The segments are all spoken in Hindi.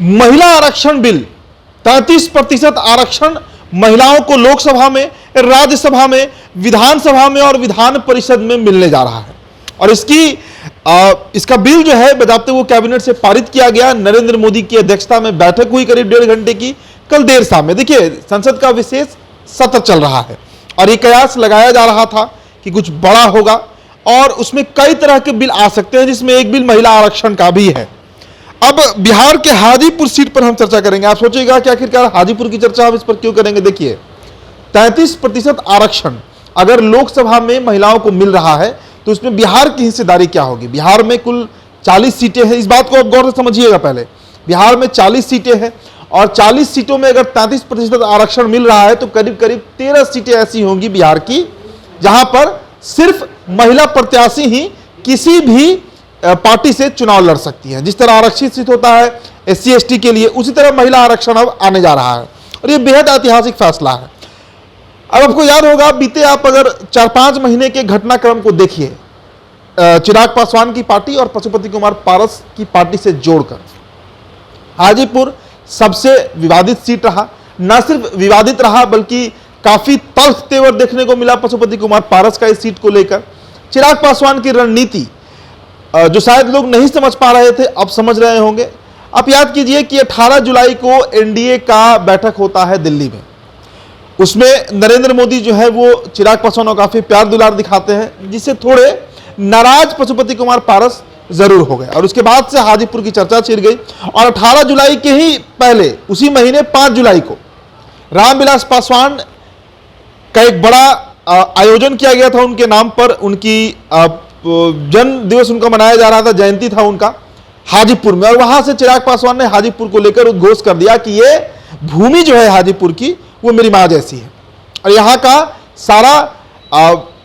महिला आरक्षण बिल 33% आरक्षण महिलाओं को लोकसभा में, राज्यसभा में, विधानसभा में और विधान परिषद में मिलने जा रहा है। और इसका बिल जो है बजाते वो कैबिनेट से पारित किया गया। नरेंद्र मोदी की अध्यक्षता में बैठक हुई करीब 1.5 घंटे की कल देर शाम में। देखिए, संसद का विशेष सत्र चल रहा है और ये कयास लगाया जा रहा था कि कुछ बड़ा होगा और उसमें कई तरह के बिल आ सकते हैं, जिसमें एक बिल महिला आरक्षण का भी है। अब बिहार के हाजीपुर सीट पर हम चर्चा करेंगे। आप सोचिएगा कि आखिरकार हाजीपुर की चर्चा हम इस पर क्यों करेंगे। देखिए, 33% आरक्षण अगर लोकसभा में महिलाओं को मिल रहा है तो उसमें बिहार की हिस्सेदारी क्या होगी। बिहार में कुल 40 सीटें हैं, इस बात को आप गौर से समझिएगा। पहले बिहार में 40 सीटें हैं और 40 सीटों में अगर 33% आरक्षण मिल रहा है तो करीब करीब 13 सीटें ऐसी होंगी बिहार की जहां पर सिर्फ महिला प्रत्याशी ही किसी भी पार्टी से चुनाव लड़ सकती हैं। जिस तरह आरक्षित सीट होता है SC ST के लिए, उसी तरह महिला आरक्षण अब आने जा रहा है और यह बेहद ऐतिहासिक फैसला है। अब आपको याद होगा, बीते आप अगर 4-5 महीने के घटनाक्रम को देखिए, चिराग पासवान की पार्टी और पशुपति कुमार पारस की पार्टी से जोड़कर हाजीपुर सबसे विवादित सीट रहा। न सिर्फ विवादित रहा बल्कि काफी तल्ख तेवर देखने को मिला पशुपति कुमार पारस का इस सीट को लेकर। चिराग पासवान की रणनीति जो शायद लोग नहीं समझ पा रहे थे, अब समझ रहे होंगे। आप याद कीजिए कि 18 जुलाई को NDA का बैठक होता है दिल्ली में। उसमें नरेंद्र मोदी जो है वो चिराग पासवान को काफी प्यार दुलार दिखाते हैं, जिससे थोड़े नाराज पशुपति कुमार पारस जरूर हो गए और उसके बाद से हाजीपुर की चर्चा छिड़ गई। और 18 जुलाई के ही पहले उसी महीने 5 जुलाई को रामविलास पासवान का एक बड़ा आयोजन किया गया था उनके नाम पर। उनकी जन्म दिवस उनका मनाया जा रहा था, जयंती था उनका हाजीपुर में। और वहां से चिराग पासवान ने हाजीपुर को लेकर उद्घोष कर दिया कि ये भूमि जो है हाजीपुर की वो मेरी मां जैसी है और यहाँ का सारा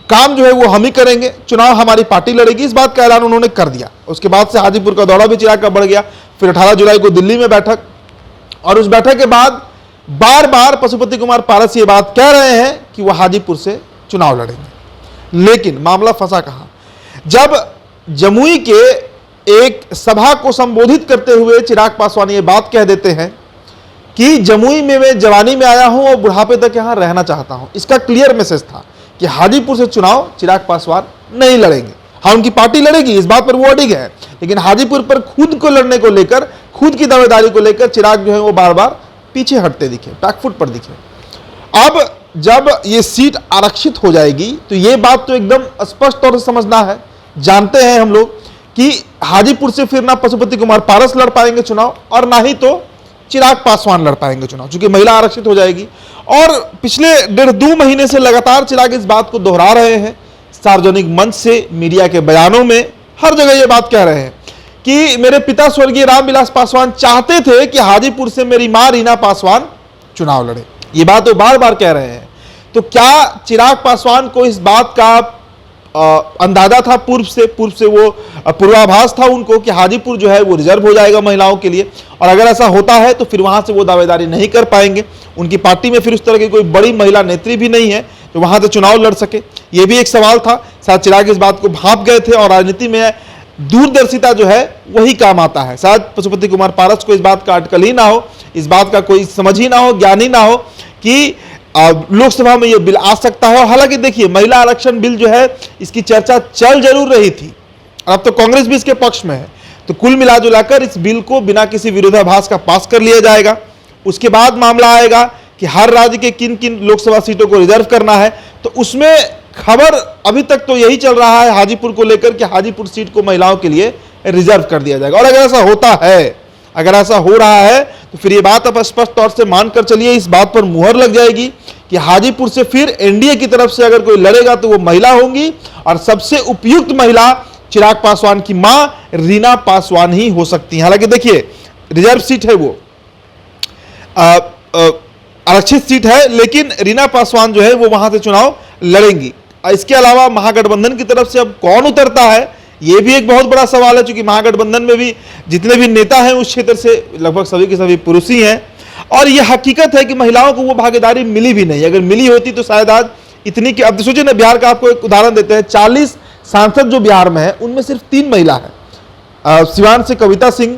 काम जो है वो हम ही करेंगे, चुनाव हमारी पार्टी लड़ेगी, इस बात का ऐलान उन्होंने कर दिया। उसके बाद से हाजीपुर का दौरा भी चिराग का बढ़ गया। फिर 18 जुलाई को दिल्ली में बैठक और उस बैठक के बाद बार बार पशुपति कुमार पारस ये बात कह रहे हैं कि वह हाजीपुर से चुनाव लड़ेंगे। लेकिन मामला फंसा कहां, जब जमुई के एक सभा को संबोधित करते हुए चिराग पासवान ये बात कह देते हैं कि जमुई में मैं जवानी में आया हूं और बुढ़ापे तक यहां रहना चाहता हूं। इसका क्लियर मैसेज था कि हाजीपुर से चुनाव चिराग पासवान नहीं लड़ेंगे। हाँ, उनकी पार्टी लड़ेगी, इस बात पर वो अडिग है, लेकिन हाजीपुर पर खुद को लड़ने को लेकर, खुद की दावेदारी को लेकर चिराग जो है वो बार बार पीछे हटते दिखे, बैकफुट पर दिखे। अब जब ये सीट आरक्षित हो जाएगी तो ये बात तो एकदम स्पष्ट तौर से समझना है, जानते हैं हम लोग कि हाजीपुर से फिर ना पशुपति कुमार पारस लड़ पाएंगे चुनाव और ना ही तो चिराग पासवान लड़ पाएंगे चुनाव, क्योंकि महिला आरक्षित हो जाएगी। और पिछले 1.5-2 महीने से लगातार चिराग इस बात को दोहरा रहे हैं, सार्वजनिक मंच से, मीडिया के बयानों में, हर जगह ये बात कह रहे हैं कि मेरे पिता स्वर्गीय रामविलास पासवान चाहते थे कि हाजीपुर से मेरी मां रीना पासवान चुनाव लड़े। ये बात वो बार बार कह रहे हैं। तो क्या चिराग पासवान को इस बात का अंदाजा था पूर्व से वो पूर्वाभास था उनको कि हाजीपुर जो है वो रिजर्व हो जाएगा महिलाओं के लिए, और अगर ऐसा होता है तो फिर वहां से वो दावेदारी नहीं कर पाएंगे। उनकी पार्टी में फिर उस तरह की कोई बड़ी महिला नेत्री भी नहीं है जो वहां से चुनाव लड़ सके। ये भी एक सवाल था। शायद चिराग इस बात को भांप गए थे और राजनीति में दूरदर्शिता जो है वही काम आता है। शायद पशुपति कुमार पारस को इस बात का अटकल ही ना हो, इस बात का कोई समझ ही ना हो, ज्ञान ही ना हो कि लोकसभा में यह बिल आ सकता है। और हालांकि देखिए, महिला आरक्षण बिल जो है इसकी चर्चा चल जरूर रही थी, अब तो कांग्रेस भी इसके पक्ष में है। तो कुल मिलाजुलाकर इस बिल को बिना किसी विरोधाभास का पास कर लिया जाएगा। उसके बाद मामला आएगा कि हर राज्य के किन किन लोकसभा सीटों को रिजर्व करना है। तो उसमें खबर अभी तक तो यही चल रहा है हाजीपुर को लेकर कि हाजीपुर सीट को महिलाओं के लिए रिजर्व कर दिया जाएगा। और अगर ऐसा होता है, अगर ऐसा हो रहा है तो फिर ये बात अब स्पष्ट तौर से मानकर चलिए, इस बात पर मुहर लग जाएगी कि हाजीपुर से फिर NDA की तरफ से अगर कोई लड़ेगा तो वो महिला होंगी और सबसे उपयुक्त महिला चिराग पासवान की मां रीना पासवान ही हो सकती है। हालांकि देखिए, रिजर्व सीट है, वो आरक्षित सीट है, लेकिन रीना पासवान जो है वो वहां से चुनाव लड़ेंगी। इसके अलावा महागठबंधन की तरफ से अब कौन उतरता है, ये भी एक बहुत बड़ा सवाल है, क्योंकि महागठबंधन में भी जितने भी नेता हैं उस क्षेत्र से लगभग सभी के सभी पुरुष ही हैं। और यह हकीकत है कि महिलाओं को वो भागीदारी मिली भी नहीं। अगर मिली होती तो शायद आज इतनी की, अब सोचिए ना, बिहार का आपको एक उदाहरण देते हैं, 40 सांसद जो बिहार में है उनमें सिर्फ 3 महिला है। सिवान से कविता सिंह,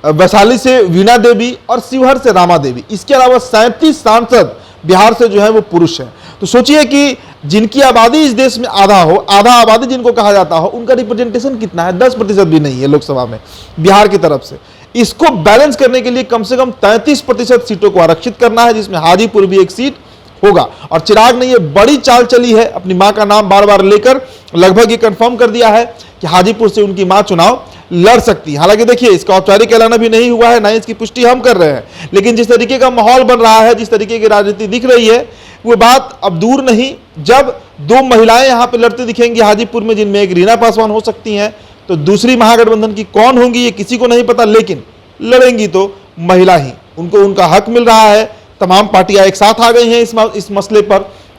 वैशाली से वीणा देवी और शिवहर से रामा देवी। इसके अलावा 37 सांसद बिहार से जो है वो पुरुष हैं। तो सोचिए कि जिनकी आबादी इस देश में आधा हो, आधा आबादी जिनको कहा जाता हो, उनका रिप्रेजेंटेशन कितना है? 10% भी नहीं है लोकसभा में बिहार की तरफ से। इसको बैलेंस करने के लिए कम से कम 33% सीटों को आरक्षित करना है, जिसमें हाजीपुर भी एक सीट होगा। और चिराग ने ये बड़ी चाल चली है, अपनी मां का नाम बार बार लेकर लगभग ये कंफर्म कर दिया है कि हाजीपुर से उनकी मां चुनाव लड़ सकती है। हालांकि देखिए, इसका औपचारिक ऐलान भी नहीं हुआ है, ना इसकी पुष्टि हम कर रहे हैं, लेकिन जिस तरीके का माहौल बन रहा है, जिस तरीके की राजनीति दिख रही है, वो बात अब दूर नहीं। जब 2 महिलाएं यहां पर लड़ती दिखेंगी हाजीपुर में, जिनमें एक रीना पासवान हो सकती हैं, तो दूसरी महागठबंधन की कौन होंगी ये किसी को नहीं पता, लेकिन लड़ेंगी तो महिला ही। उनको उनका हक मिल रहा है। तमाम पार्टियां एक साथ आ गई हैं इस मसले पर।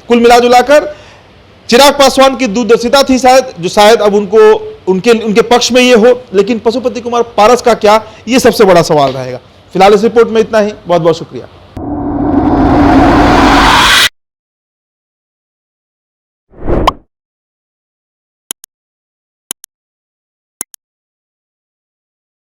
कुल मिलाजुलाकर चिराग पासवान की दूरदर्शिता थी जो शायद अब उनके पक्ष में ये हो, लेकिन पशुपति कुमार पारस का क्या, ये सबसे बड़ा सवाल रहेगा। फिलहाल इस रिपोर्ट में इतना ही। बहुत बहुत शुक्रिया।